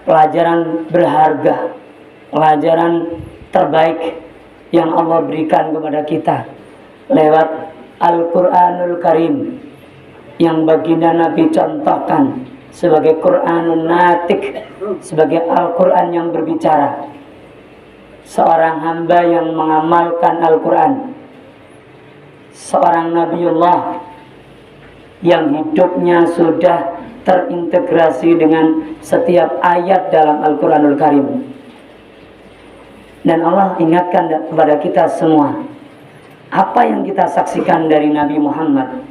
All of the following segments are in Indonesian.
pelajaran berharga, pelajaran terbaik yang Allah berikan kepada kita lewat Al-Quranul Karim, yang baginda Nabi contohkan sebagai Quranun Natik, sebagai Al-Quran yang berbicara. Seorang hamba yang mengamalkan Al-Quran, seorang Nabiullah yang hidupnya sudah terintegrasi dengan setiap ayat dalam Al-Quranul Karim. Dan Allah ingatkan kepada kita semua, apa yang kita saksikan dari Nabi Muhammad,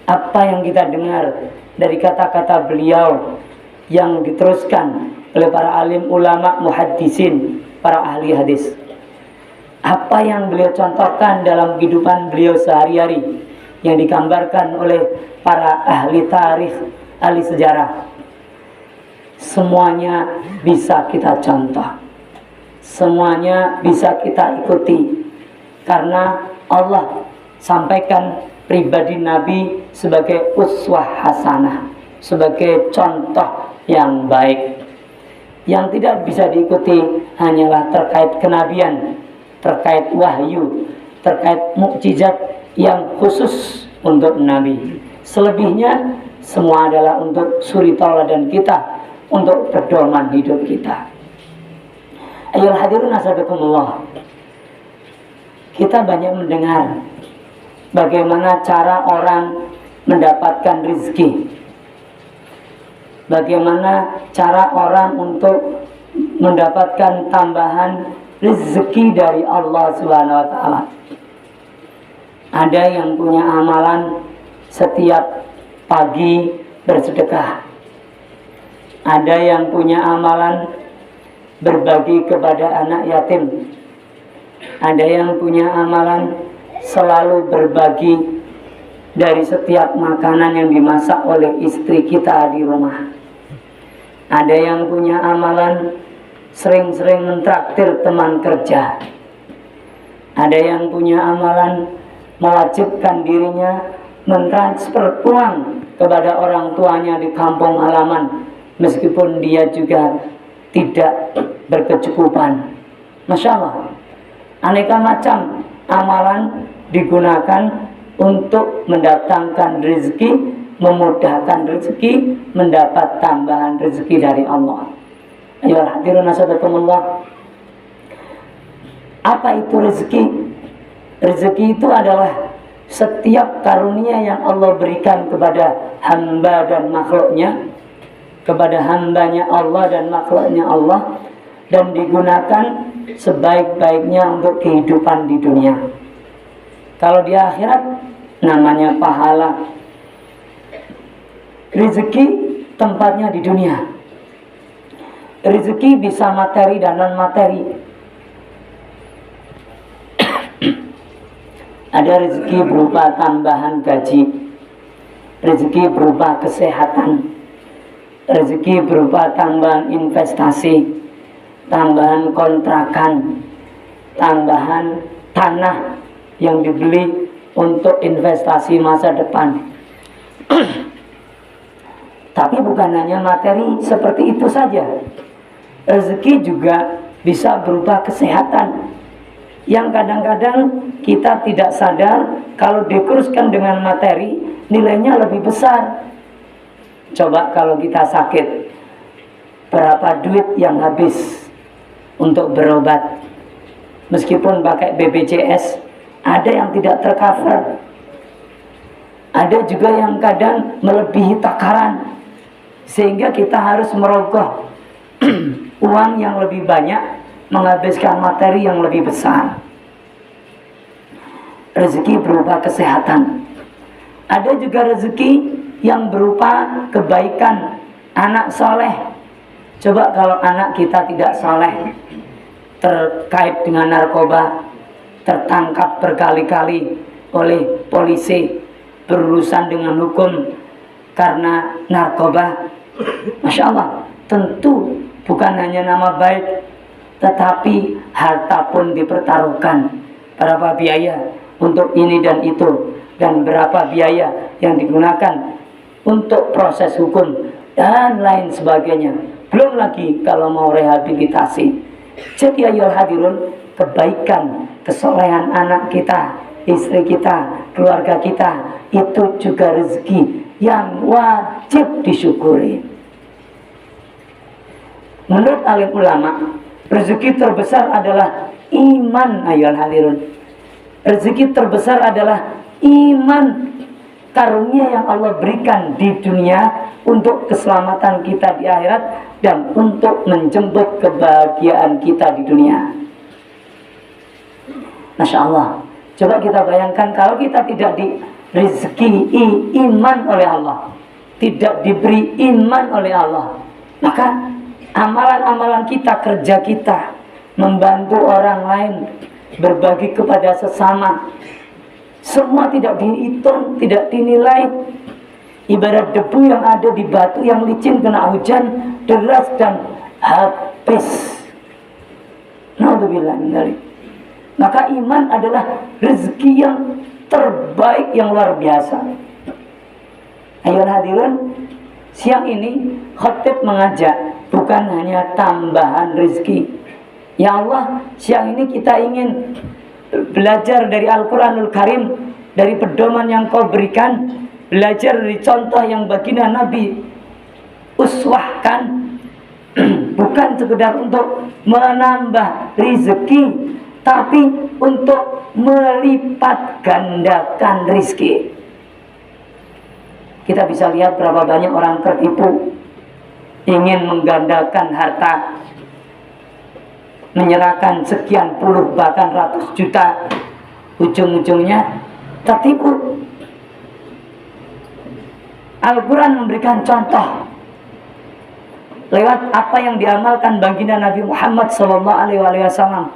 apa yang kita dengar dari kata-kata beliau yang diteruskan oleh para alim ulama muhaddisin, para ahli hadis, apa yang beliau contohkan dalam kehidupan beliau sehari-hari yang digambarkan oleh para ahli tarikh, ahli sejarah, semuanya bisa kita contoh, semuanya bisa kita ikuti, karena Allah sampaikan pribadi Nabi sebagai uswah hasanah, sebagai contoh yang baik. Yang tidak bisa diikuti hanyalah terkait kenabian, terkait wahyu, terkait mukjizat yang khusus untuk Nabi. Selebihnya semua adalah untuk suri tauladan kita, untuk pedoman hidup kita. Ayolah hadirin azabakumullah, kita banyak mendengar bagaimana cara orang mendapatkan rezeki, bagaimana cara orang untuk mendapatkan tambahan rezeki dari Allah Subhanahu wa taala. Ada yang punya amalan setiap pagi bersedekah. Ada yang punya amalan berbagi kepada anak yatim. Ada yang punya amalan selalu berbagi dari setiap makanan yang dimasak oleh istri kita di rumah. Ada yang punya amalan sering-sering mentraktir teman kerja. Ada yang punya amalan mewajibkan dirinya mentransfer uang kepada orang tuanya di kampung halaman, meskipun dia juga tidak berkecukupan. Masya Allah, aneka macam amalan digunakan untuk mendatangkan rezeki, memudahkan rezeki, mendapat tambahan rezeki dari Allah. Ayolah hadirin azabakumullah, apa itu rezeki? Rezeki itu adalah setiap karunia yang Allah berikan kepada hamba dan makhluknya, kepada hambanya Allah dan makhluknya Allah, dan digunakan sebaik-baiknya untuk kehidupan di dunia. Kalau di akhirat namanya pahala. Rezeki tempatnya di dunia. Rezeki bisa materi dan non materi. Ada rezeki berupa tambahan gaji, rezeki berupa kesehatan, rezeki berupa tambahan investasi, tambahan kontrakan, tambahan tanah yang dibeli untuk investasi masa depan. Tapi bukan hanya materi seperti itu saja. Rezeki juga bisa berupa kesehatan, yang kadang-kadang kita tidak sadar kalau diteruskan dengan materi nilainya lebih besar. Coba kalau kita sakit, berapa duit yang habis untuk berobat? Meskipun pakai BPJS, ada yang tidak tercover. Ada juga yang kadang melebihi takaran, sehingga kita harus merogoh uang yang lebih banyak, menghabiskan materi yang lebih besar. Rezeki berupa kesehatan. Ada juga rezeki yang berupa kebaikan, anak soleh. Coba kalau anak kita tidak soleh, terkait dengan narkoba, tertangkap berkali-kali oleh polisi, berurusan dengan hukum karena narkoba, Masya Allah, tentu bukan hanya nama baik, tetapi harta pun dipertaruhkan. Berapa biaya untuk ini dan itu, dan berapa biaya yang digunakan untuk proses hukum, dan lain sebagainya. Belum lagi kalau mau rehabilitasi. Jadi ayolah hadirun, kebaikan, kesolehan anak kita, istri kita, keluarga kita, itu juga rezeki yang wajib disyukuri. Menurut alim ulama, rezeki terbesar adalah iman. Ayolah hadirun, rezeki terbesar adalah iman, karunia yang Allah berikan di dunia untuk keselamatan kita di akhirat dan untuk menjemput kebahagiaan kita di dunia. Masya Allah. Coba kita bayangkan kalau kita tidak direzeki iman oleh Allah, tidak diberi iman oleh Allah, maka amalan-amalan kita, kerja kita, membantu orang lain, berbagi kepada sesama, semua tidak dihitung, tidak dinilai. Ibarat debu yang ada di batu yang licin kena hujan deras dan habis. Naudzubillah min dzalik. Maka iman adalah rezeki yang terbaik, yang luar biasa. Ayo hadirin, siang ini khatib mengajak bukan hanya tambahan rezeki. Ya Allah, siang ini kita ingin belajar dari Al-Quranul Karim, dari pedoman yang kau berikan, belajar dari contoh yang baginda Nabi uswahkan, bukan sekedar untuk menambah rezeki, tapi untuk melipat gandakan rezeki. Kita bisa lihat berapa banyak orang tertipu, ingin menggandakan harta, menyerahkan sekian puluh bahkan ratus juta, ujung-ujungnya tertipu. Al-Quran memberikan contoh lewat apa yang diamalkan baginda Nabi Muhammad SAW.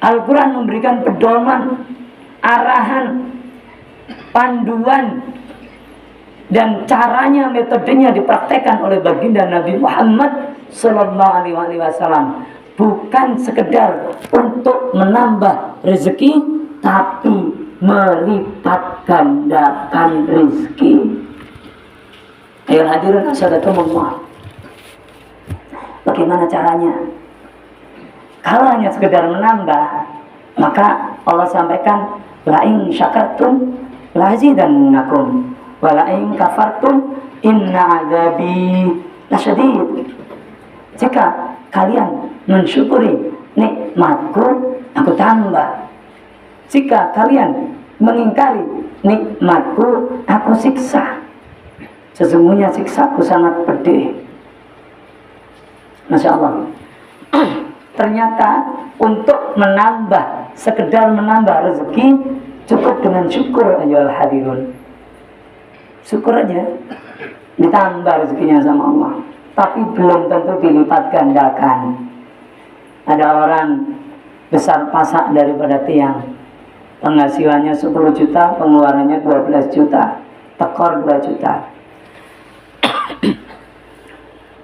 Al-Quran memberikan pedoman, arahan, panduan, dan caranya, metodenya dipraktekkan oleh baginda Nabi Muhammad SAW. Bukan sekedar untuk menambah rezeki, tapi melipat gandakan rezeki. Ayo hadirin asadakumullah. Bagaimana caranya? Kalau hanya sekedar menambah, maka Allah sampaikan, la in syakartum la azidannakum wa la in kafartum inna adzabi lasyadid. Jika kalian mensyukuri nikmatku, aku tambah. Jika kalian mengingkari nikmatku, aku siksa. Sesungguhnya siksaku sangat pedih. Masya Allah. Ternyata untuk menambah, sekedar menambah rezeki, cukup dengan syukur. Ayolah hadirun, syukur aja, ditambah rezekinya sama Allah. Tapi belum tentu dilipat gandakan. Ada orang besar pasak daripada tiang, penghasilannya 10 juta, pengeluarannya 12 juta, tekor 2 juta.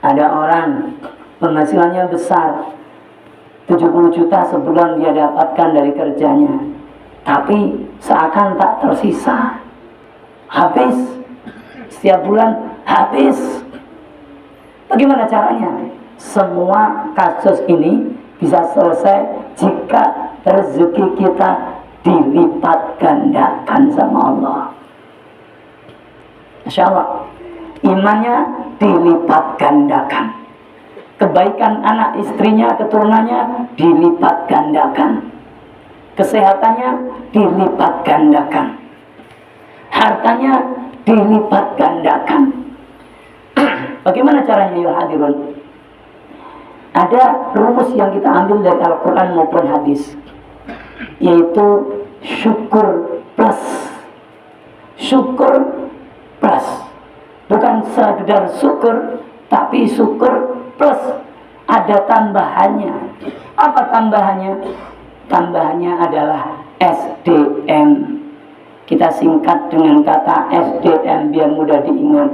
Ada orang penghasilannya besar, 70 juta sebulan dia dapatkan dari kerjanya, tapi seakan tak tersisa, habis, setiap bulan habis. Bagaimana caranya? Semua kasus ini bisa selesai jika rezeki kita dilipat gandakan sama Allah. Masya Allah. Imannya dilipat gandakan, kebaikan anak istrinya, keturunannya dilipat gandakan, kesehatannya dilipat gandakan, hartanya dilipat gandakan. Bagaimana caranya ya hadirun? Ada rumus yang kita ambil dari Al-Quran maupun hadis, yaitu syukur plus. Syukur plus. Bukan sekedar syukur, tapi syukur plus ada tambahannya. Apa tambahannya? Tambahannya adalah SDM. Kita singkat dengan kata SDM biar mudah diingat.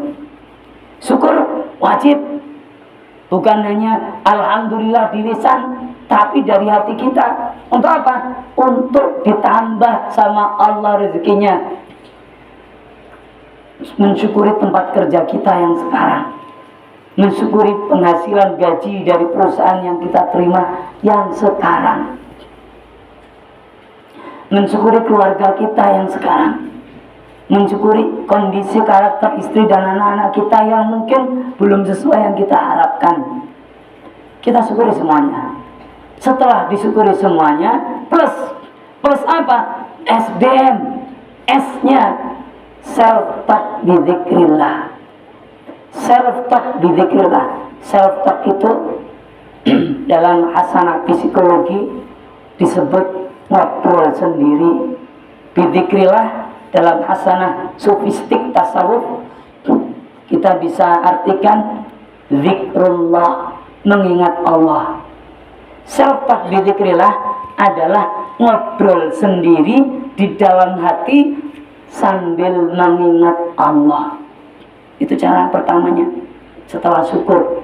Syukur wajib, bukan hanya alhamdulillah di lisan, tapi dari hati kita. Untuk apa? Untuk ditambah sama Allah rezekinya. mensyukuri tempat kerja kita yang sekarang, mensyukuri penghasilan gaji dari perusahaan yang kita terima yang sekarang, mensyukuri keluarga kita yang sekarang, mensyukuri kondisi karakter istri dan anak-anak kita yang mungkin belum sesuai yang kita harapkan. Kita syukuri semuanya. Setelah disyukuri semuanya, plus apa? SDM, S-nya self-talk bidzikrillah. Self-talk bidzikrillah. Self-talk itu dalam hasanah psikologi disebut ngobrol sendiri. Bidzikrillah dalam hasanah sofistik tasawuf kita bisa artikan zikrullah, mengingat Allah. Self-talk bidzikrillah adalah ngobrol sendiri di dalam hati sambil mengingat Allah. Itu cara pertamanya setelah syukur.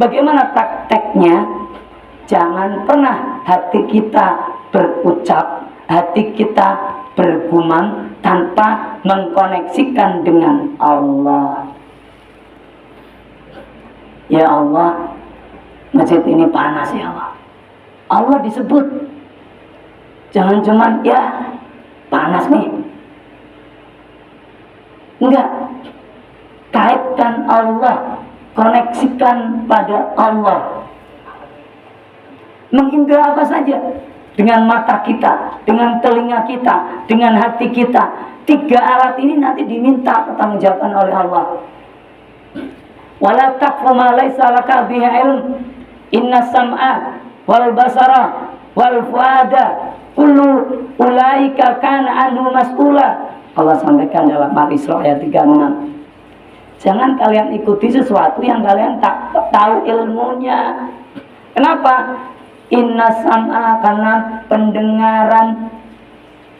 Bagaimana prakteknya? Jangan pernah hati kita berucap, hati kita bergumam tanpa mengkoneksikan dengan Allah. Ya Allah, masjid ini panas ya Allah. Allah disebut. Jangan cuman ya panas nih. Enggak. Kaitkan Allah, koneksikan pada Allah. Mengindra apa saja, dengan mata kita, dengan telinga kita, dengan hati kita. 3 alat ini nanti diminta pertanggungjawaban oleh Allah. Wala taqfu ma laysa laka bihi ilm. Inna sam'a wal basara wal fuada kullu ulaika kana anhu mas'ula. Allah sampaikan dalam Al-Isra ayat 36. Jangan kalian ikuti sesuatu yang kalian tak tahu ilmunya. Kenapa? Inna sam'a, karena pendengaran,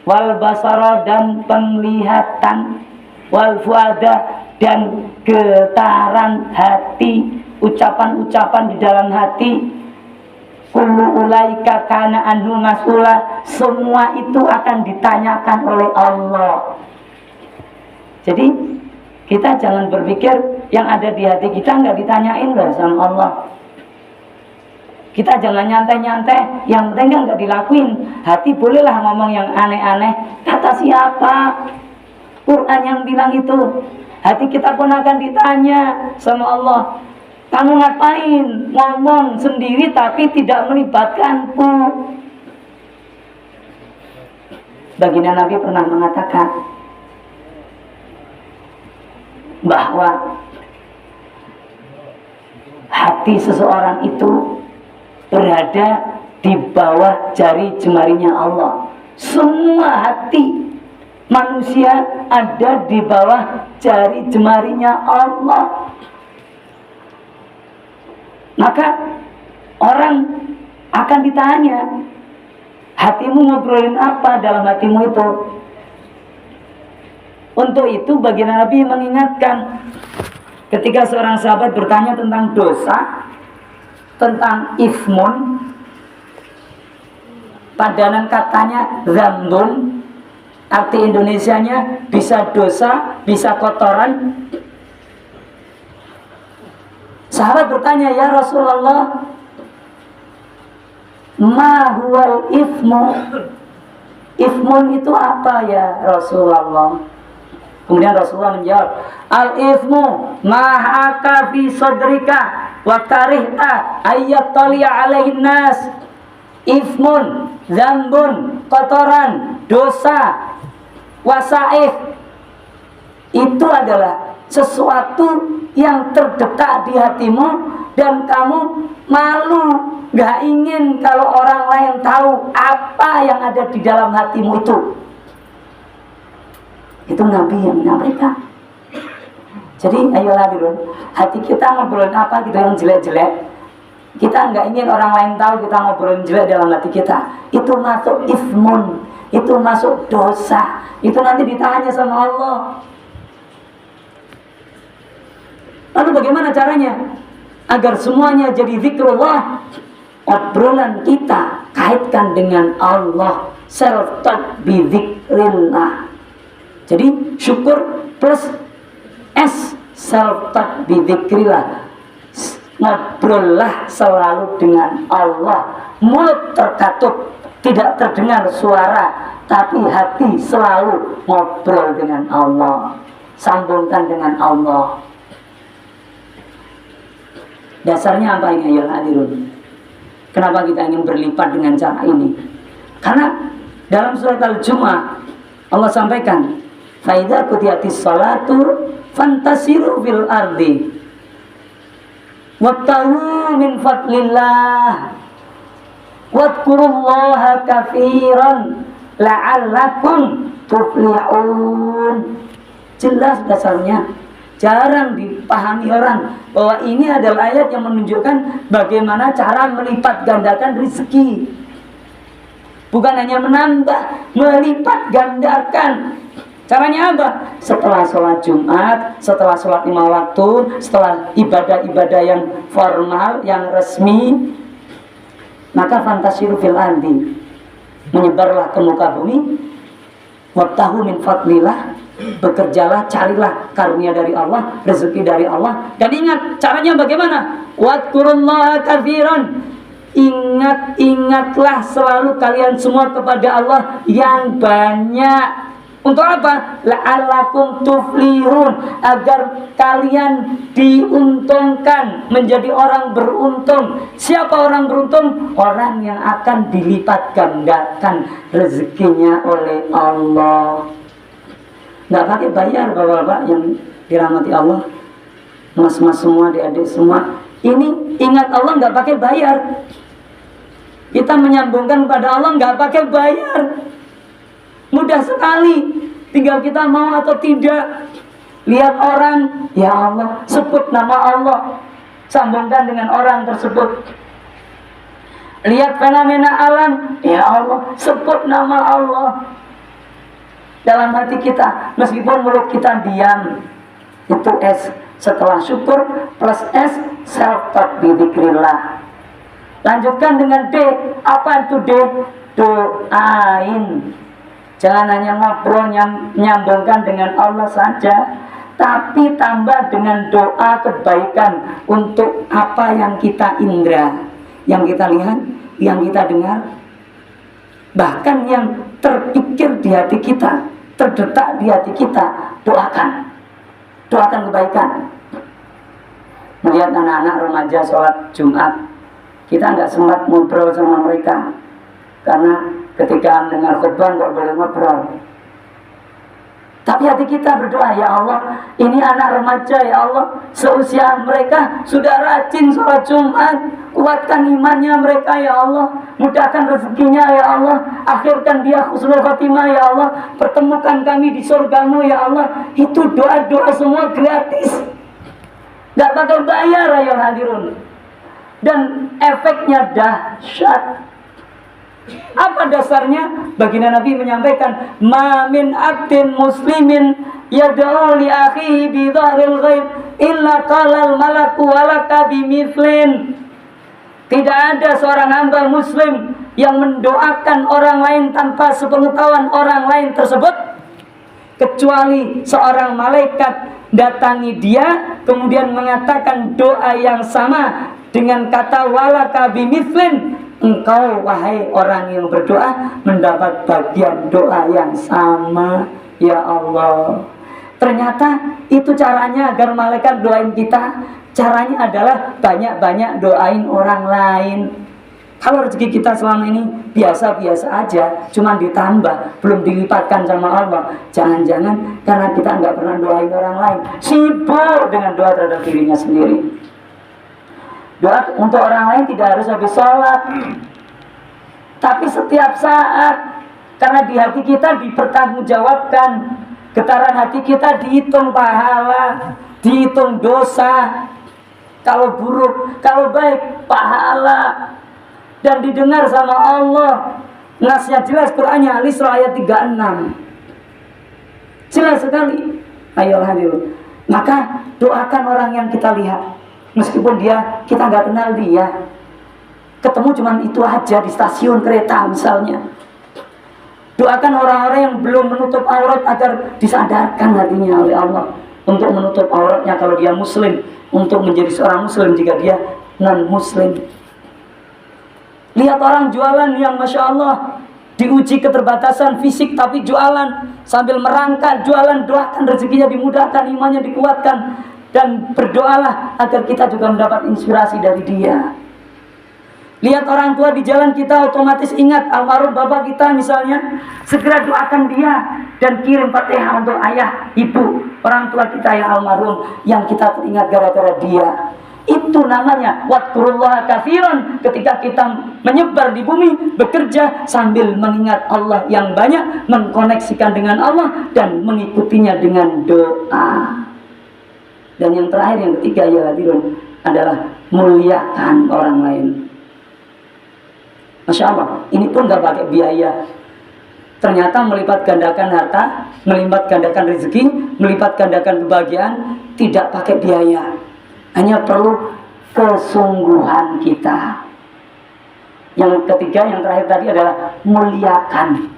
wal basara, dan penglihatan, wal fuada, dan getaran hati, ucapan-ucapan di dalam hati. Kullu ulaika kana anhu mas'ula. Semua itu akan ditanyakan oleh Allah. Jadi kita jangan berpikir yang ada di hati kita nggak ditanyain loh sama Allah. Kita jangan nyantai-nyantai, yang penting kan nggak dilakuin. Hati bolehlah ngomong yang aneh-aneh. Kata siapa? Quran yang bilang itu. Hati kita pun akan ditanya sama Allah. Kamu ngapain? Ngomong sendiri tapi tidak melibatkanku. Baginda Nabi pernah mengatakan bahwa hati seseorang itu berada di bawah jari jemarinya Allah. Semua hati manusia ada di bawah jari jemarinya Allah. Maka orang akan ditanya, hatimu ngobrolin apa dalam hatimu itu? Untuk itu baginda Nabi mengingatkan ketika seorang sahabat bertanya tentang dosa, tentang ismun, padanan katanya zambun, arti Indonesianya bisa dosa, bisa kotoran. Sahabat bertanya, ya Rasulullah, ma huwal ismu? Ismun itu apa ya Rasulullah? Kemudian Rasulullah menjawab, al-ismu ma haka fi sadrika wa karihta ayyatali alaihin nas. Ismun, zambun, kotoran, dosa, wasaif, itu adalah sesuatu yang terdekat di hatimu dan kamu malu, gak ingin kalau orang lain tahu apa yang ada di dalam hatimu itu. Itu Nabi yang menyampaikan. Jadi ayolah dulu, hati kita ngobrolin apa gitu yang jelek-jelek, kita nggak ingin orang lain tahu kita ngobrolin jelek dalam hati kita. Itu masuk ismun, itu masuk dosa. Itu nanti ditanya sama Allah. Lalu bagaimana caranya agar semuanya jadi zikrullah? Obrolan kita kaitkan dengan Allah, self-talk bi zikrillah. Jadi syukur plus self-talk bidzikrillah, ngobrollah selalu dengan Allah. Mulut terkatup, tidak terdengar suara, tapi hati selalu ngobrol dengan Allah, sambungkan dengan Allah. Dasarnya apa ini ya hadirun? Kenapa kita ingin berlipat dengan cara ini? Karena dalam surat Al-Jumu'ah Allah sampaikan, fa idza qudiyatis shalatu fantasiru fil ardi wabtaghu min fadlillah wadhkurullaha katsiran la'allakum tuflihun. Jelas dasarnya, jarang dipahami orang bahwa ini adalah ayat yang menunjukkan bagaimana cara melipat gandakan rezeki. Bukan hanya menambah, melipat gandakan. Caranya apa? Setelah sholat Jumat, setelah sholat 5 waktu, setelah ibadah-ibadah yang formal, yang resmi, maka fantasiru fil ardi, menyebarlah ke muka bumi, wabtahu min fadlillah, bekerjalah, carilah karunia dari Allah, rezeki dari Allah. Dan ingat caranya bagaimana? Wadhkurullaha katsiran, ingatlah selalu kalian semua kepada Allah yang banyak. Untuk apa? La'allakum tuflihun, agar kalian diuntungkan, menjadi orang beruntung. Siapa orang beruntung? Orang yang akan dilipat gandakan rezekinya oleh Allah. Nggak pakai bayar bapak-bapak yang dirahmati Allah, mas-mas semua, adik-adik semua. Ini ingat Allah nggak pakai bayar. Kita menyambungkan kepada Allah nggak pakai bayar. Mudah sekali, tinggal kita mau atau tidak. Lihat orang, ya Allah, sebut nama Allah, sambungkan dengan orang tersebut. Lihat fenomena alam, ya Allah, sebut nama Allah dalam hati kita. Meskipun mulut kita diam, itu S. Setelah syukur plus S, self-talk bidzikrillah. Lanjutkan dengan D. Apa itu D? Doain. Jangan hanya ngobrol, nyambungkan dengan Allah saja, tapi tambah dengan doa kebaikan untuk apa yang kita indra, yang kita lihat, yang kita dengar, bahkan yang terpikir di hati kita, terdetak di hati kita. Doakan kebaikan. Melihat anak-anak remaja sholat Jumat, kita nggak sempat ngobrol sama mereka, karena ketika mendengar khutbah nggak boleh ngobrol. Tapi hati kita berdoa, ya Allah, ini anak remaja, ya Allah, seusia mereka sudah rajin sholat Jumat. Kuatkan imannya mereka, ya Allah. Mudahkan rezekinya, ya Allah. Akhirkan dia husnul khotimah, ya Allah. Pertemukan kami di surgamu, ya Allah. Itu doa-doa semua gratis, nggak pakai bayar, ayo hadirun. Dan efeknya dahsyat. Apa dasarnya? Baginda Nabi menyampaikan, ma min abdin muslimin yad'u li akhihi bi dhahril ghaib illa qala al malaku walaka bimithlin. Tidak ada seorang hamba muslim yang mendoakan orang lain tanpa sepengetahuan orang lain tersebut, kecuali seorang malaikat datangi dia kemudian mengatakan doa yang sama dengan kata walaka bimithlin. Engkau wahai orang yang berdoa mendapat bagian doa yang sama, ya Allah. Ternyata itu caranya agar malaikat doain kita. Caranya adalah banyak-banyak doain orang lain. Kalau rezeki kita selama ini biasa-biasa aja, cuma ditambah, belum dilipatkan sama Allah, jangan-jangan karena kita nggak pernah doain orang lain, sibuk dengan doa terhadap dirinya sendiri. Doa untuk orang lain tidak harus habis sholat, tapi setiap saat, karena di hati kita dipertanggungjawabkan. Getaran hati kita dihitung pahala, dihitung dosa. Kalau buruk, kalau baik, pahala. Dan didengar sama Allah. Nasnya jelas, Qur'annya Al-Isra ayat 36. Jelas sekali. Ayo hadir. Maka doakan orang yang kita lihat, meskipun kita nggak kenal dia, ketemu cuman itu aja di stasiun kereta misalnya. Doakan orang-orang yang belum menutup aurat agar disadarkan hatinya oleh Allah. untuk menutup auratnya kalau dia muslim, untuk menjadi seorang muslim jika dia non muslim. Lihat orang jualan yang Masya Allah diuji keterbatasan fisik tapi jualan sambil merangkak jualan, doakan rezekinya dimudahkan, imannya dikuatkan, dan berdoalah agar kita juga mendapat inspirasi dari dia. Lihat orang tua di jalan, kita otomatis ingat almarhum bapak kita misalnya, segera doakan dia dan kirim Fatihah untuk ayah, ibu, orang tua kita yang almarhum yang kita teringat gara-gara dia. Itu namanya wadkurullaha katsiran, ketika kita menyebar di bumi, bekerja sambil mengingat Allah yang banyak, mengkoneksikan dengan Allah dan mengikutinya dengan doa. Dan yang terakhir, yang ketiga ya hadirin, adalah muliakan orang lain. Masya Allah, ini pun gak pakai biaya. Ternyata melipat gandakan harta, melipat gandakan rezeki, melipat gandakan kebahagiaan, tidak pakai biaya. Hanya perlu kesungguhan kita. Yang ketiga, yang terakhir tadi adalah muliakan.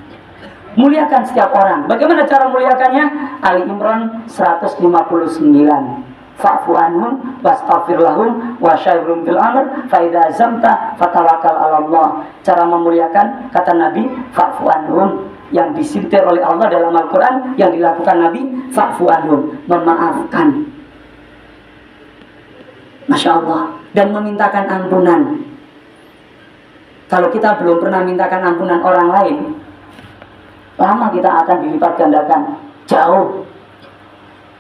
Muliakan setiap orang. Bagaimana cara muliakannya? Ali Imran 159. Fa'fu anhum wastaghfir lahum wa syawirhum fil amr fa idza azamta fatawakkal 'ala Allah. Cara memuliakan, kata Nabi, fa'fu anhum, yang disintir oleh Allah dalam Al-Qur'an, yang dilakukan Nabi, fa'fu anhum, memaafkan. Masya Allah. Dan memintakan ampunan. Kalau kita belum pernah mintakan ampunan orang lain, lama kita akan dilipat gandakan jauh.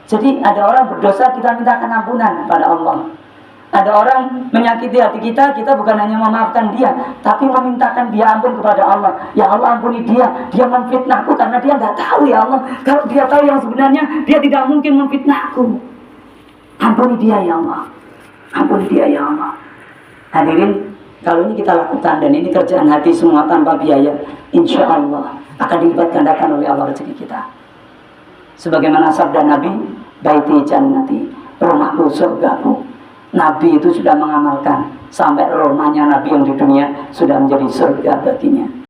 Jadi ada orang berdosa, kita mintakan ampunan pada Allah. Ada orang menyakiti hati kita, kita bukan hanya memaafkan dia, tapi memintakan dia ampun kepada Allah. Ya Allah, ampuni dia, dia memfitnahku karena dia nggak tahu ya Allah. Kalau dia tahu yang sebenarnya, dia tidak mungkin memfitnahku. Ampuni dia ya Allah, ampuni dia ya Allah. Hadirin, kalau ini kita lakukan dan ini kerjaan hati semua tanpa biaya, insya Allah akan dilipat gandakan oleh Allah rezeki kita. Sebagaimana sabda Nabi, baiti jannati, rumahku surgaku. Nabi itu sudah mengamalkan sampai rumahnya Nabi yang di dunia sudah menjadi surga baginya.